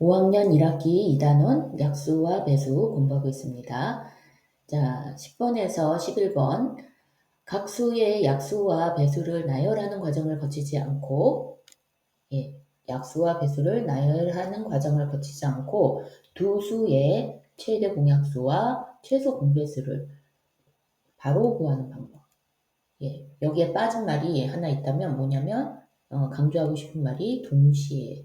5학년 1학기 2단원 약수와 배수 공부하고 있습니다. 자, 10번에서 11번 각 수의 약수와 배수를 나열하는 과정을 거치지 않고 약수와 배수를 나열하는 과정을 거치지 않고 두 수의 최대 공약수와 최소 공배수를 바로 구하는 방법. 여기에 빠진 말이 하나 있다면 뭐냐면 강조하고 싶은 말이 동시에.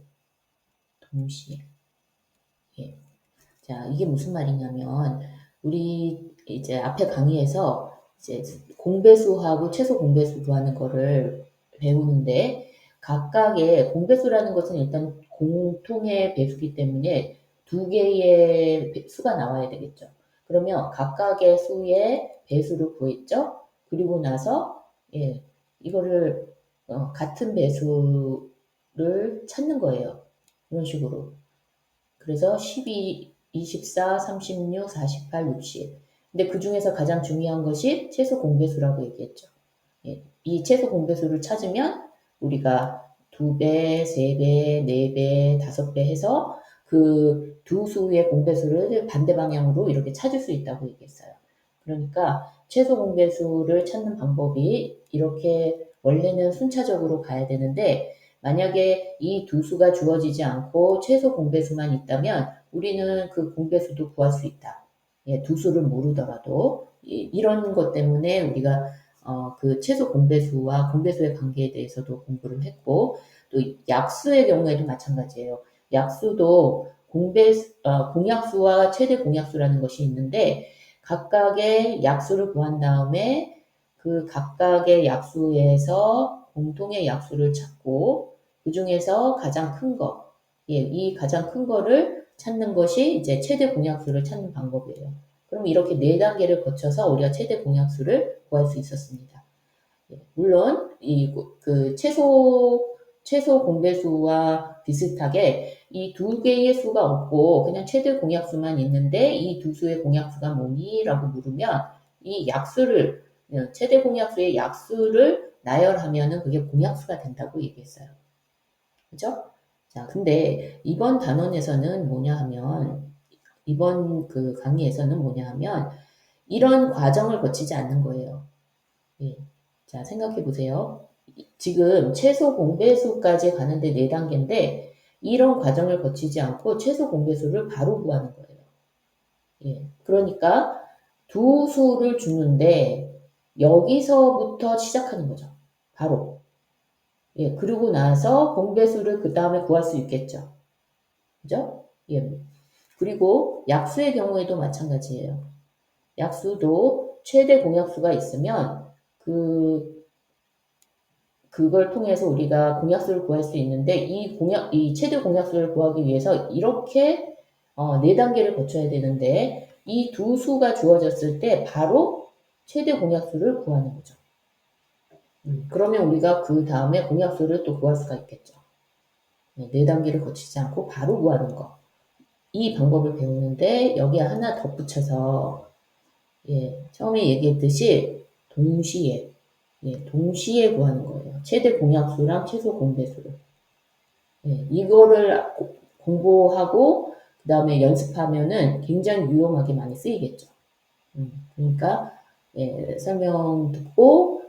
자, 이게 무슨 말이냐면 우리 이제 앞에 강의에서 이제 공배수하고 최소 공배수 구하는 거를 배우는데 각각의 공배수라는 것은 일단 공통의 배수기 때문에 두 개의 수가 나와야 되겠죠. 그러면 각각의 수의 배수를 구했죠. 그리고 나서 이거를 같은 배수를 찾는 거예요. 이런 식으로. 그래서 12, 24, 36, 48, 60. 근데 그 중에서 가장 중요한 것이 최소 공배수라고 얘기했죠. 이 최소 공배수를 찾으면 우리가 2배, 3배, 4배, 5배 해서 그 두 수의 공배수를 반대 방향으로 이렇게 찾을 수 있다고 얘기했어요. 그러니까 최소 공배수를 찾는 방법이 이렇게 원래는 순차적으로 가야 되는데 만약에 이 두 수가 주어지지 않고 최소 공배수만 있다면 우리는 그 공배수도 구할 수 있다. 두 수를 모르더라도 이런 것 때문에 우리가 그 최소 공배수와 공배수의 관계에 대해서도 공부를 했고 또 약수의 경우에도 마찬가지예요. 약수도 공약수와 최대 공약수라는 것이 있는데 각각의 약수를 구한 다음에 그 각각의 약수에서 공통의 약수를 찾고 그 중에서 가장 큰 거, 이 가장 큰 거를 찾는 것이 이제 최대 공약수를 찾는 방법이에요. 그럼 이렇게 4단계를 거쳐서 우리가 최대 공약수를 구할 수 있었습니다. 물론 그 최소 공배수와 비슷하게 이 두 개의 수가 없고 그냥 최대 공약수만 있는데 이 두 수의 공약수가 뭐니? 라고 물으면 이 약수를 최대 공약수의 약수를 나열하면은 그게 공약수가 된다고 얘기했어요. 그죠? 자, 근데 이번 단원에서는 뭐냐 하면 이번 그 강의에서는 뭐냐 하면 이런 과정을 거치지 않는 거예요. 자, 생각해 보세요. 지금 최소 공배수까지 가는데 4단계인데 이런 과정을 거치지 않고 최소 공배수를 바로 구하는 거예요. 그러니까 두 수를 주는데 여기서부터 시작하는 거죠. 바로. 그리고 나서 공배수를 그 다음에 구할 수 있겠죠. 그죠? 그리고 약수의 경우에도 마찬가지예요. 약수도 최대 공약수가 있으면 그걸 통해서 우리가 공약수를 구할 수 있는데 이 최대 공약수를 구하기 위해서 이렇게 4단계를 거쳐야 되는데 이 두 수가 주어졌을 때 바로 최대 공약수를 구하는 거죠. 그러면 우리가 그 다음에 공약수를 또 구할 수가 있겠죠. 4단계를 거치지 않고 바로 구하는 거. 이 방법을 배우는데 여기에 하나 덧붙여서 처음에 얘기했듯이 동시에 구하는 거예요. 최대 공약수랑 최소 공배수를. 이거를 공부하고 그 다음에 연습하면은 굉장히 유용하게 많이 쓰이겠죠. 그러니까 설명 듣고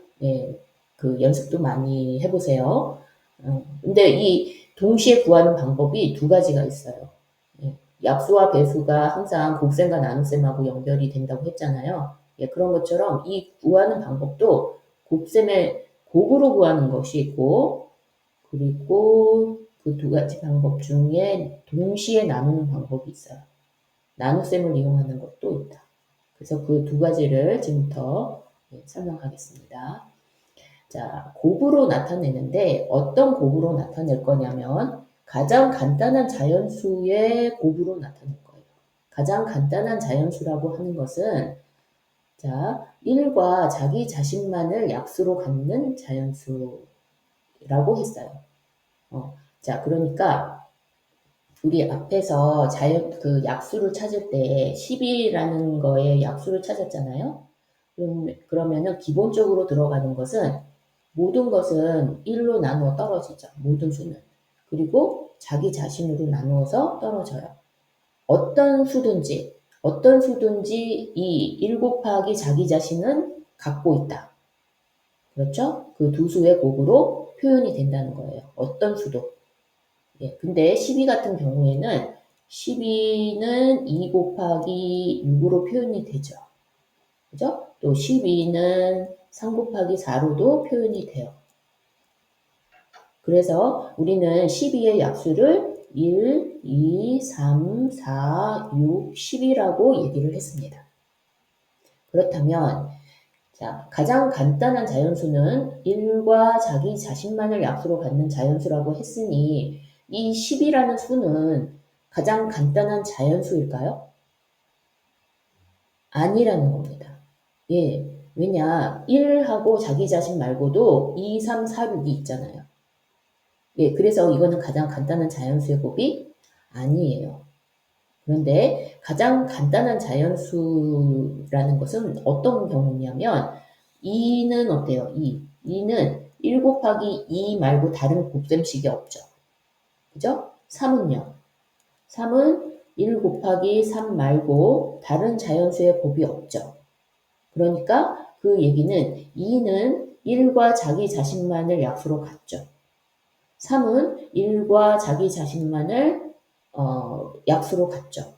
그 연습도 많이 해보세요. 근데 이 동시에 구하는 방법이 두 가지가 있어요. 약수와 배수가 항상 곱셈과 나눗셈하고 연결이 된다고 했잖아요. 그런 것처럼 이 구하는 방법도 곱셈의 곱으로 구하는 것이 있고 그리고 그 두 가지 방법 중에 동시에 나누는 방법이 있어요. 나눗셈을 이용하는 것도 있다. 그래서 그 두 가지를 지금부터 설명하겠습니다. 자, 곱으로 나타내는데 어떤 곱으로 나타낼 거냐면 가장 간단한 자연수의 곱으로 나타낼 거예요. 가장 간단한 자연수라고 하는 것은 자, 1과 자기 자신만을 약수로 갖는 자연수라고 했어요. 자, 그러니까 우리 앞에서 그 약수를 찾을 때 10이라는 거에 약수를 찾았잖아요. 그러면은 기본적으로 들어가는 것은 모든 것은 1로 나누어 떨어지죠. 모든 수는. 그리고 자기 자신으로 나누어서 떨어져요. 어떤 수든지 이 1 곱하기 자기 자신은 갖고 있다. 그렇죠? 그 두 수의 곱으로 표현이 된다는 거예요. 어떤 수도. 예, 근데 12 같은 경우에는 12는 2 곱하기 6으로 표현이 되죠. 그죠? 또 12는 3 곱하기 4로도 표현이 돼요. 그래서 우리는 12의 약수를 1, 2, 3, 4, 6, 10이라고 얘기를 했습니다. 그렇다면 자, 가장 간단한 자연수는 1과 자기 자신만을 약수로 갖는 자연수라고 했으니 이 10이라는 수는 가장 간단한 자연수일까요? 아니라는 겁니다. 예, 왜냐 1하고 자기 자신 말고도 2, 3, 4, 6이 있잖아요. 예, 그래서 이거는 가장 간단한 자연수의 곱이 아니에요. 그런데 가장 간단한 자연수라는 것은 어떤 경우냐면 2는 어때요? 2는 1 곱하기 2 말고 다른 곱셈식이 없죠. 그죠? 3은요. 3은 1 곱하기 3 말고 다른 자연수의 곱이 없죠. 그러니까 그 얘기는 2는 1과 자기 자신만을 약수로 갖죠. 3은 1과 자기 자신만을 약수로 갖죠.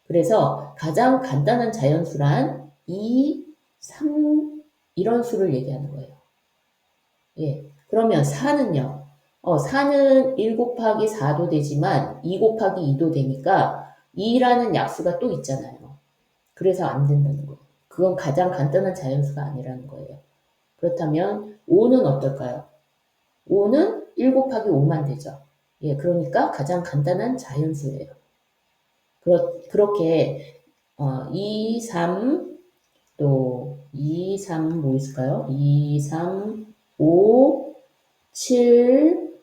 그래서 가장 간단한 자연수란 2, 3 이런 수를 얘기하는 거예요. 예. 그러면 4는요. 4는 1 곱하기 4도 되지만 2 곱하기 2도 되니까 2라는 약수가 또 있잖아요. 그래서 안 된다는 거예요. 그건 가장 간단한 자연수가 아니라는 거예요. 그렇다면 5는 어떨까요? 5는 1 곱하기 5만 되죠. 예, 그러니까 가장 간단한 자연수예요. 그렇게 2, 3, 또 2, 3 뭐 있을까요? 2, 3, 5, 7,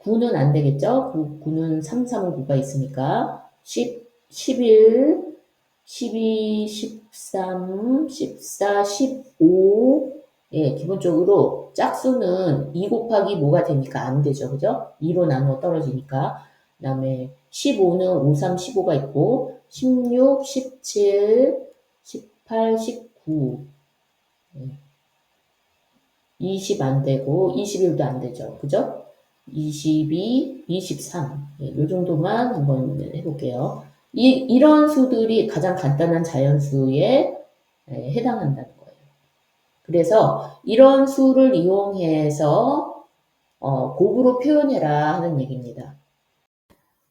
9는 안 되겠죠? 9는 3, 3, 9가 있으니까 10, 11, 12, 13, 14, 15 예, 기본적으로 짝수는 2 곱하기 뭐가 되니까 안 되죠. 그죠? 2로 나누어 떨어지니까. 그 다음에 15는 5, 3, 15가 있고 16, 17, 18, 19 20 안 되고 21도 안 되죠. 그죠? 22, 23. 예, 이 정도만 한번 해볼게요. 이런 수들이 가장 간단한 자연수에 해당한다는 거예요. 그래서 이런 수를 이용해서 곱으로 표현해라 하는 얘기입니다.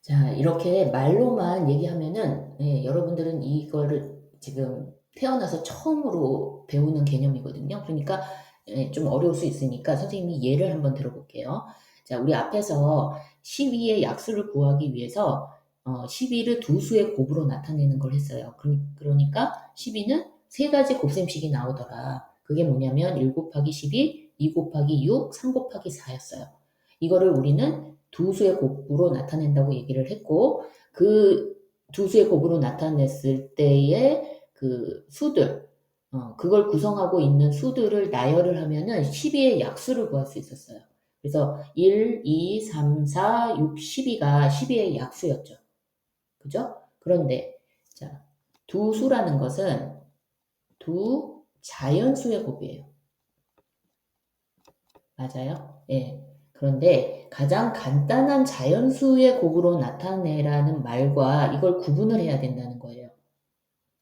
자, 이렇게 말로만 얘기하면은 여러분들은 이거를 지금 태어나서 처음으로 배우는 개념이거든요. 그러니까 좀 어려울 수 있으니까 선생님이 예를 한번 들어볼게요. 자, 우리 앞에서 12의 약수를 구하기 위해서 12를 두 수의 곱으로 나타내는 걸 했어요. 그러니까 12는 세 가지 곱셈식이 나오더라. 그게 뭐냐면 1 곱하기 12, 2 곱하기 6, 3 곱하기 4였어요. 이거를 우리는 두 수의 곱으로 나타낸다고 얘기를 했고 그 두 수의 곱으로 나타냈을 때의 그 수들 그걸 구성하고 있는 수들을 나열을 하면은 12의 약수를 구할 수 있었어요. 그래서 1, 2, 3, 4, 6, 12가 12의 약수였죠. 그죠? 그런데 자, 두 수라는 것은 두 자연수의 곱이에요. 맞아요? 예. 그런데 가장 간단한 자연수의 곱으로 나타내라는 말과 이걸 구분을 해야 된다는 거예요.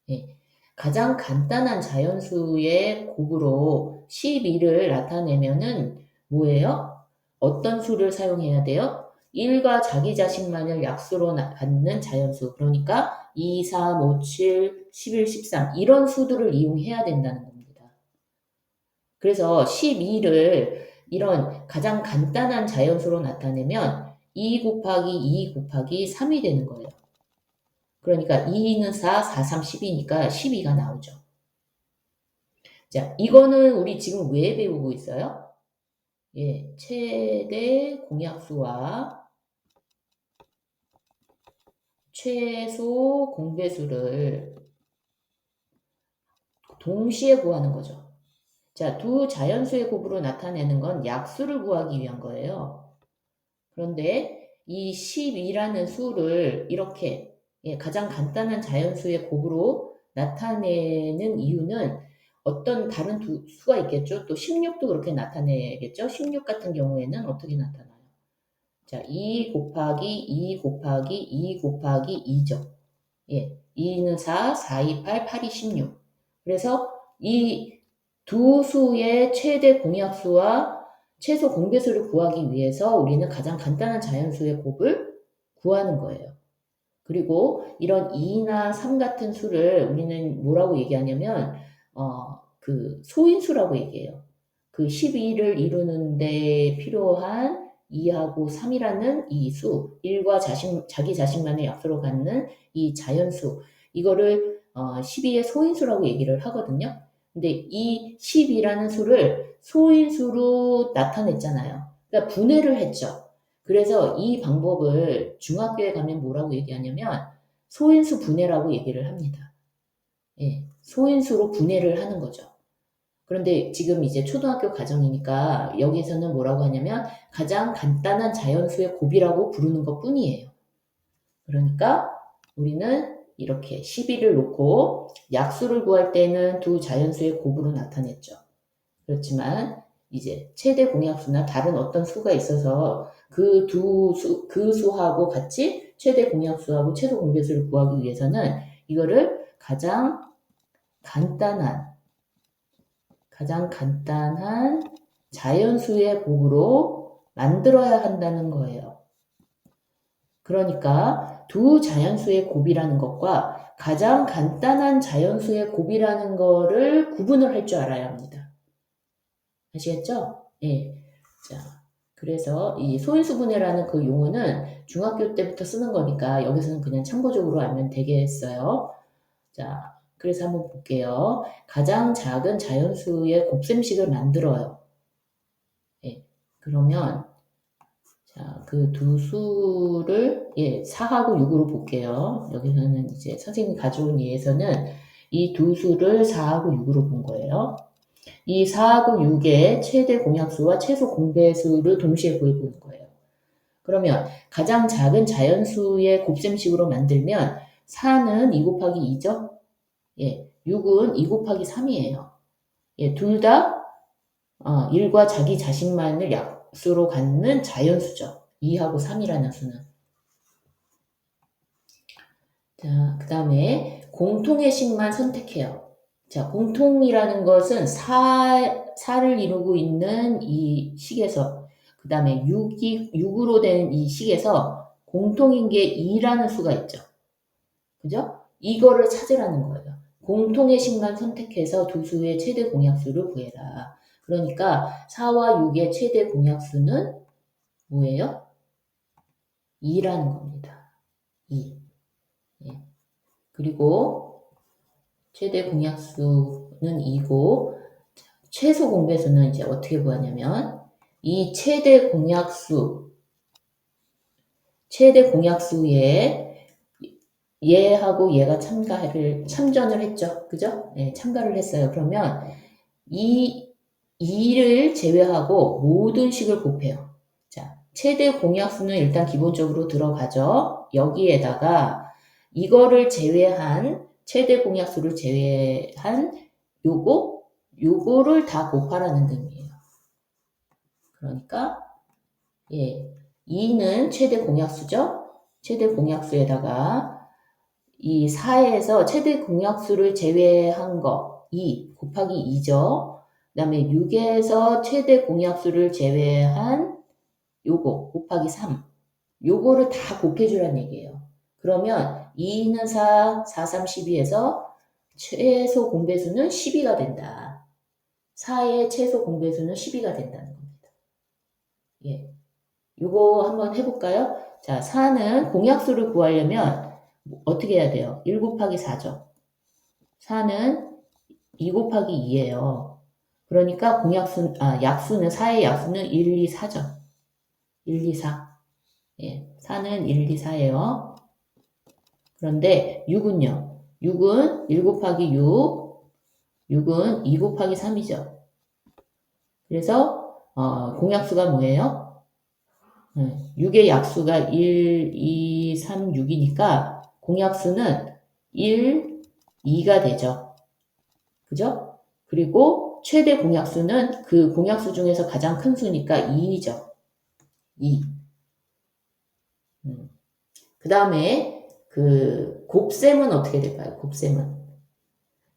예. 가장 간단한 자연수의 곱으로 12를 나타내면은 뭐예요? 어떤 수를 사용해야 돼요? 1과 자기 자신만을 약수로 갖는 자연수. 그러니까 2, 3, 5, 7, 11, 13 이런 수들을 이용해야 된다는 겁니다. 그래서 12를 이런 가장 간단한 자연수로 나타내면 2 곱하기 2 곱하기 3이 되는 거예요. 그러니까 2는 4, 4, 3, 10이니까 12가 나오죠. 자, 이거는 우리 지금 왜 배우고 있어요? 예, 최대 공약수와 최소 공배수를 동시에 구하는 거죠. 자, 두 자연수의 곱으로 나타내는 건 약수를 구하기 위한 거예요. 그런데 이 12라는 수를 이렇게 가장 간단한 자연수의 곱으로 나타내는 이유는 어떤 다른 수가 있겠죠. 또 16도 그렇게 나타내겠죠. 16 같은 경우에는 어떻게 나타나요? 자, 2 곱하기 2 곱하기 2 곱하기 2죠. 2는 4, 4, 2, 8, 8이 16. 그래서 이 두 수의 최대 공약수와 최소 공배수를 구하기 위해서 우리는 가장 간단한 자연수의 곱을 구하는 거예요. 그리고 이런 2나 3 같은 수를 우리는 뭐라고 얘기하냐면 그 소인수라고 얘기해요. 그 12를 이루는데 필요한 2하고 3이라는 이 수, 1과 자기 자신만의 약수로 갖는 이 자연수, 이거를 12의 소인수라고 얘기를 하거든요. 근데 이 12라는 수를 소인수로 나타냈잖아요. 그러니까 분해를 했죠. 그래서 이 방법을 중학교에 가면 뭐라고 얘기하냐면 소인수 분해라고 얘기를 합니다. 소인수로 분해를 하는 거죠. 그런데 지금 이제 초등학교 과정이니까 여기서는 뭐라고 하냐면 가장 간단한 자연수의 곱이라고 부르는 것 뿐이에요. 그러니까 우리는 이렇게 12를 놓고 약수를 구할 때는 두 자연수의 곱으로 나타냈죠. 그렇지만 이제 최대 공약수나 다른 어떤 수가 있어서 그 수하고 같이 최대 공약수하고 최소 공배수를 구하기 위해서는 이거를 가장 간단한 자연수의 곱으로 만들어야 한다는 거예요. 그러니까 두 자연수의 곱이라는 것과 가장 간단한 자연수의 곱이라는 거를 구분을 할 줄 알아야 합니다. 아시겠죠? 자, 그래서 이 소인수분해라는 그 용어는 중학교 때부터 쓰는 거니까 여기서는 그냥 참고적으로 알면 되겠어요. 자, 그래서 한번 볼게요. 가장 작은 자연수의 곱셈식을 만들어요. 그러면 자, 그 두 수를 4하고 6으로 볼게요. 여기서는 이제 선생님이 가져온 예에서는 이 두 수를 4하고 6으로 본 거예요. 이 4하고 6의 최대 공약수와 최소 공배수를 동시에 구해보는 거예요. 그러면 가장 작은 자연수의 곱셈식으로 만들면 4는 2 곱하기 2죠? 6은 2 곱하기 3이에요. 둘 다 1과 자기 자신만을 약수로 갖는 자연수죠. 2하고 3이라는 수는. 자, 그 다음에 공통의 식만 선택해요. 자, 공통이라는 것은 4를 이루고 있는 이 식에서, 그 다음에 6으로 된 이 식에서 공통인 게 2라는 수가 있죠. 그죠? 이거를 찾으라는 거예요. 공통의 식만 선택해서 두 수의 최대 공약수를 구해라. 그러니까 4와 6의 최대 공약수는 뭐예요? 2라는 겁니다. 2. 그리고 최대 공약수는 2고 최소 공배수는 이제 어떻게 구하냐면 이 최대 공약수에 얘하고 얘가 참전을 했죠. 그죠? 참가를 했어요. 그러면 이 2를 제외하고 모든 식을 곱해요. 자, 최대 공약수는 일단 기본적으로 들어가죠. 여기에다가 이거를 제외한 최대 공약수를 제외한 요거를 다 곱하라는 의미예요. 그러니까 2는 최대 공약수죠. 최대 공약수에다가 이 4에서 최대 공약수를 제외한 거 2 곱하기 2죠. 그 다음에 6에서 최대 공약수를 제외한 요거 곱하기 3 요거를 다 곱해주란 얘기예요. 그러면 2는 4, 4, 3, 12에서 최소 공배수는 12가 된다. 4의 최소 공배수는 12가 된다는 겁니다. 요거 한번 해볼까요? 자, 4는 공약수를 구하려면 어떻게 해야 돼요? 1 곱하기 4죠. 4는 2 곱하기 2예요. 그러니까 약수는 4의 약수는 1, 2, 4죠. 1, 2, 4. 4는 1, 2, 4예요. 그런데 6은요. 6은 1 곱하기 6은 2 곱하기 3이죠. 그래서 공약수가 뭐예요? 6의 약수가 1, 2, 3, 6이니까 공약수는 1, 2가 되죠. 그죠? 그리고 최대 공약수는 그 공약수 중에서 가장 큰 수니까 2죠. 2. 그 다음에 그 곱셈은 어떻게 될까요? 곱셈은.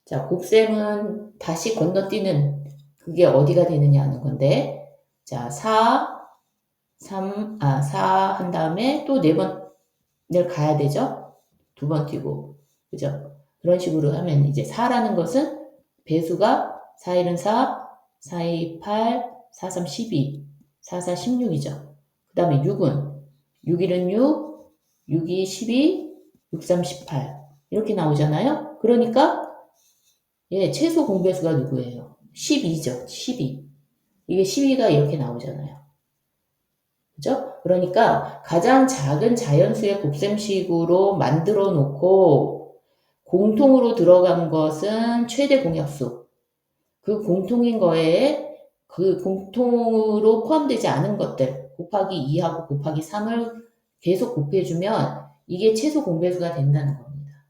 자, 곱셈은 다시 건너뛰는 그게 어디가 되느냐 하는 건데, 자, 4 한 다음에 또 4번을 가야 되죠? 2번 뛰고. 그죠? 그런 식으로 하면 이제 4라는 것은 배수가 4, 1은 4, 4, 2, 8, 4, 3, 12, 4, 4, 16이죠. 그 다음에 6은 6, 1은 6, 6, 2, 12, 6, 3, 18 이렇게 나오잖아요. 그러니까 예, 최소 공배수가 누구예요? 12죠. 12. 이게 12가 이렇게 나오잖아요. 그죠? 그러니까 가장 작은 자연수의 곱셈식으로 만들어 놓고 공통으로 들어간 것은 최대 공약수. 그 공통인 거에 그 공통으로 포함되지 않은 것들 곱하기 2하고 곱하기 3을 계속 곱해주면 이게 최소 공배수가 된다는 겁니다.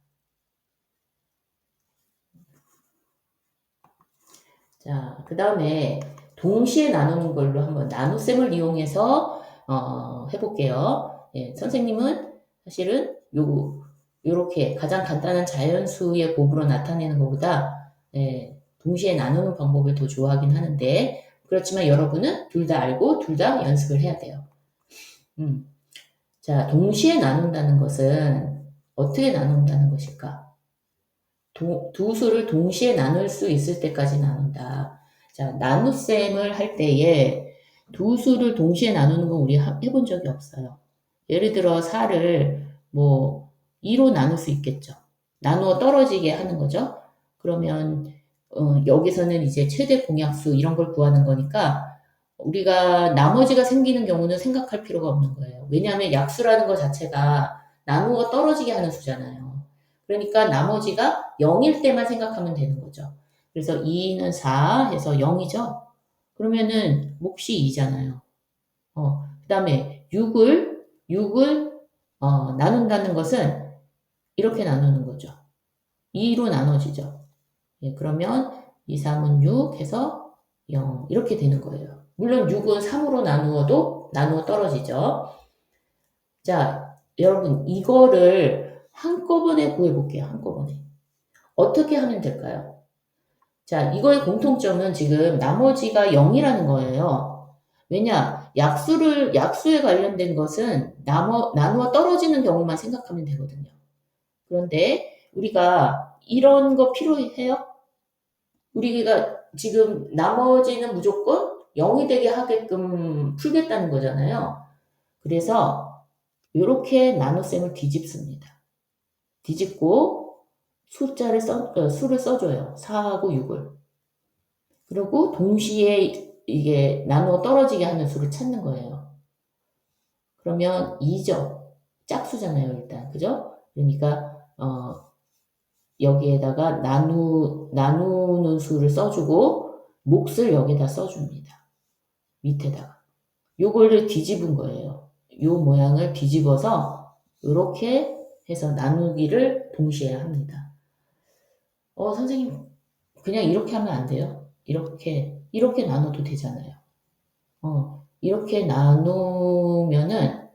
자, 그 다음에 동시에 나누는 걸로 한번 나눗셈을 이용해서 해볼게요. 예, 선생님은 사실은 요렇게 가장 간단한 자연수의 곱으로 나타내는 것보다 예, 동시에 나누는 방법을 더 좋아하긴 하는데 그렇지만 여러분은 둘 다 알고 둘 다 연습을 해야 돼요. 자, 동시에 나눈다는 것은 어떻게 나눈다는 것일까? 두 수를 동시에 나눌 수 있을 때까지 나눈다. 자, 나눗셈을 할 때에 두 수를 동시에 나누는 건 우리 해본 적이 없어요. 예를 들어 4를 뭐 2로 나눌 수 있겠죠. 나누어 떨어지게 하는 거죠. 그러면 여기서는 이제 최대 공약수 이런 걸 구하는 거니까 우리가 나머지가 생기는 경우는 생각할 필요가 없는 거예요. 왜냐하면 약수라는 것 자체가 나누어 떨어지게 하는 수잖아요. 그러니까 나머지가 0일 때만 생각하면 되는 거죠. 그래서 2는 4 해서 0이죠. 그러면은 몫이 2잖아요. 그 다음에 6을 나눈다는 것은 이렇게 나누는 거죠. 2로 나눠지죠. 예, 그러면 2, 3은 6 해서 0 이렇게 되는 거예요. 물론 6은 3으로 나누어도 나누어 떨어지죠. 자, 여러분 이거를 한꺼번에 구해볼게요. 한꺼번에. 어떻게 하면 될까요? 자, 이거의 공통점은 지금 나머지가 0이라는 거예요. 왜냐? 약수에 관련된 것은 나누어 떨어지는 경우만 생각하면 되거든요. 그런데 우리가 이런 거 필요해요? 우리가 지금 나머지는 무조건 0이 되게 하게끔 풀겠다는 거잖아요. 그래서 이렇게 나눗셈을 뒤집습니다. 뒤집고 수를 써줘요. 4하고 6을. 그리고 동시에 이게 나누어 떨어지게 하는 수를 찾는 거예요. 그러면 2죠. 짝수잖아요, 일단. 그죠? 그러니까, 여기에다가 나누는 수를 써주고, 몫을 여기다 써줍니다. 밑에다가. 요거를 뒤집은 거예요. 요 모양을 뒤집어서, 이렇게 해서 나누기를 동시에 합니다. 선생님, 그냥 이렇게 하면 안 돼요? 이렇게 나눠도 되잖아요. 이렇게 나누면은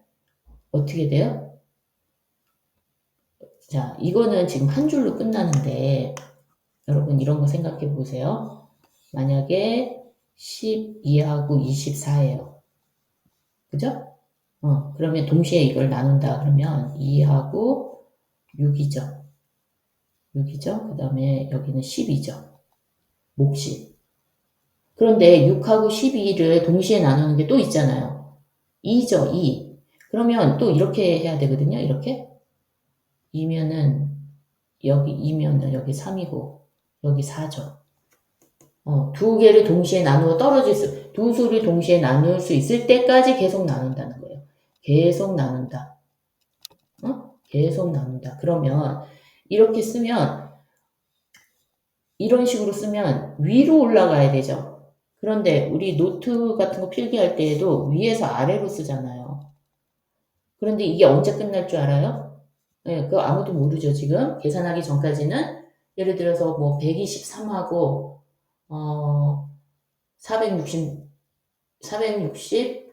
어떻게 돼요? 자, 이거는 지금 한 줄로 끝나는데, 여러분 이런 거 생각해 보세요. 만약에 12하고 24예요. 그죠? 그러면 동시에 이걸 나눈다 그러면 2하고 6이죠. 6이죠. 그 다음에 여기는 10이죠. 몫이. 그런데 6하고 12를 동시에 나누는 게 또 있잖아요. 2죠, 2. 그러면 또 이렇게 해야 되거든요, 이렇게. 2면은, 여기 2면은 여기 3이고, 여기 4죠. 두 개를 동시에 나누어 두 수를 동시에 나눌 수 있을 때까지 계속 나눈다는 거예요. 계속 나눈다. 계속 나눈다. 그러면, 이렇게 쓰면, 이런 식으로 쓰면 위로 올라가야 되죠. 그런데 우리 노트 같은 거 필기할 때에도 위에서 아래로 쓰잖아요. 그런데 이게 언제 끝날 줄 알아요? 예, 그거 아무도 모르죠, 지금. 계산하기 전까지는. 예를 들어서 뭐 123하고, 460, 460,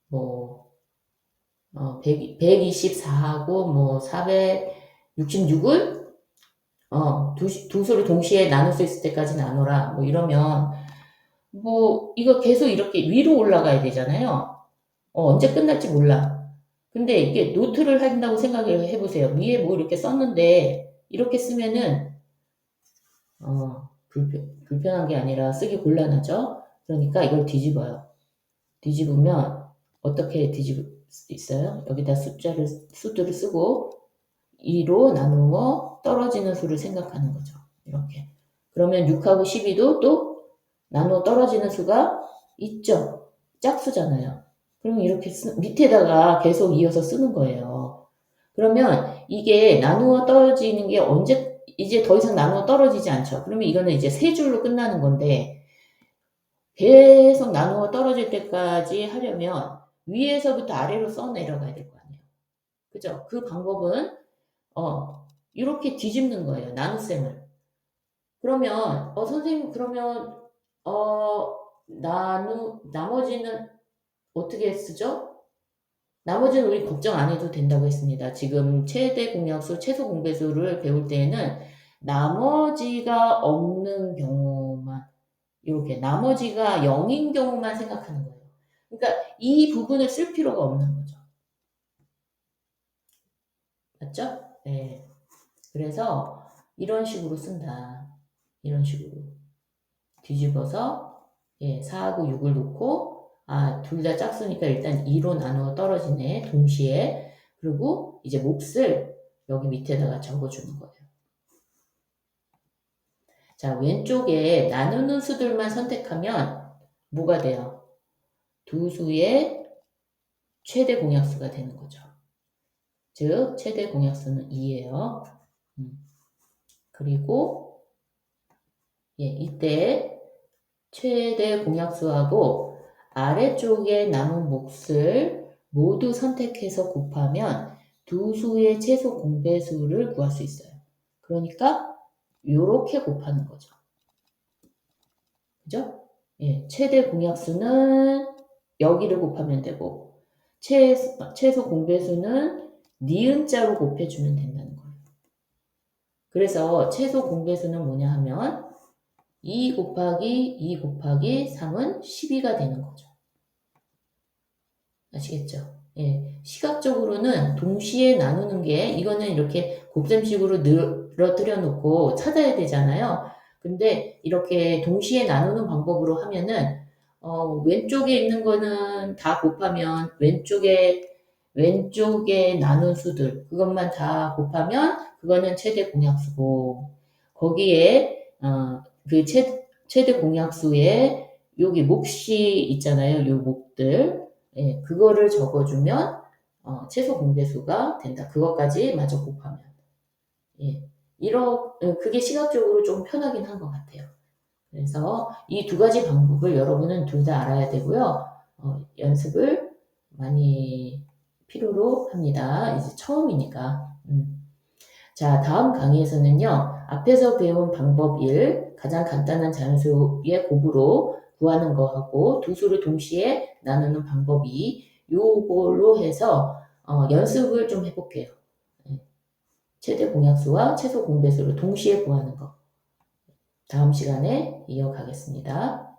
뭐, 124하고, 뭐, 466을, 두 수를 동시에 나눌 수 있을 때까지 나눠라. 뭐 이러면, 뭐, 이거 계속 이렇게 위로 올라가야 되잖아요. 언제 끝날지 몰라. 근데 이게 노트를 한다고 생각을 해보세요. 위에 뭐 이렇게 썼는데, 이렇게 쓰면은, 불편한 게 아니라 쓰기 곤란하죠? 그러니까 이걸 뒤집어요. 뒤집으면, 어떻게 뒤집을 수 있어요? 여기다 수들을 쓰고, 2로 나누어 떨어지는 수를 생각하는 거죠. 이렇게. 그러면 6하고 12도 또 나누어 떨어지는 수가 있죠. 짝수잖아요. 그러면 이렇게 밑에다가 계속 이어서 쓰는 거예요. 그러면 이게 나누어 떨어지는 게 언제, 이제 더 이상 나누어 떨어지지 않죠. 그러면 이거는 이제 세 줄로 끝나는 건데, 계속 나누어 떨어질 때까지 하려면 위에서부터 아래로 써 내려가야 될 거 아니에요. 그죠? 그 방법은, 이렇게 뒤집는 거예요. 나눗셈을. 그러면, 선생님, 그러면, 나머지는 어떻게 쓰죠? 나머지는 우리 걱정 안 해도 된다고 했습니다. 지금 최대 공약수, 최소 공배수를 배울 때에는 나머지가 없는 경우만, 이렇게 나머지가 0인 경우만 생각하는 거예요. 그러니까 이 부분을 쓸 필요가 없는 거죠. 맞죠? 네. 그래서 이런 식으로 쓴다. 이런 식으로. 뒤집어서, 4하고 6을 놓고, 둘 다 짝수니까 일단 2로 나누어 떨어지네. 동시에. 그리고 이제 몫을 여기 밑에다가 적어주는 거예요. 자, 왼쪽에 나누는 수들만 선택하면 뭐가 돼요? 두 수의 최대 공약수가 되는 거죠. 즉, 최대 공약수는 2예요. 그리고, 이때 최대 공약수하고 아래쪽에 남은 몫을 모두 선택해서 곱하면 두 수의 최소 공배수를 구할 수 있어요. 그러니까 요렇게 곱하는 거죠. 그죠? 최대 공약수는 여기를 곱하면 되고 최소 공배수는 니은자로 곱해주면 된다는 거예요. 그래서 최소 공배수는 뭐냐 하면 2 곱하기 3은 12가 되는 거죠. 아시겠죠? 시각적으로는 동시에 나누는 게, 이거는 이렇게 곱셈식으로 늘어뜨려 놓고 찾아야 되잖아요. 근데 이렇게 동시에 나누는 방법으로 하면은, 왼쪽에 있는 거는 다 곱하면, 왼쪽에 나눈 수들, 그것만 다 곱하면, 그거는 최대 공약수고, 거기에, 그 최대 공약수에 여기 몫이 있잖아요. 요 몫들. 그거를 적어주면 최소 공배수가 된다. 그것까지 마저 곱하면. 그게 시각적으로 좀 편하긴 한 것 같아요. 그래서 이 두 가지 방법을 여러분은 둘 다 알아야 되고요. 연습을 많이 필요로 합니다. 이제 처음이니까. 자, 다음 강의에서는요, 앞에서 배운 방법 1, 가장 간단한 자연수의 곱으로 구하는 거하고 두 수를 동시에 나누는 방법 2, 요걸로 해서 연습을 좀 해볼게요. 최대 공약수와 최소 공배수를 동시에 구하는 거. 다음 시간에 이어가겠습니다.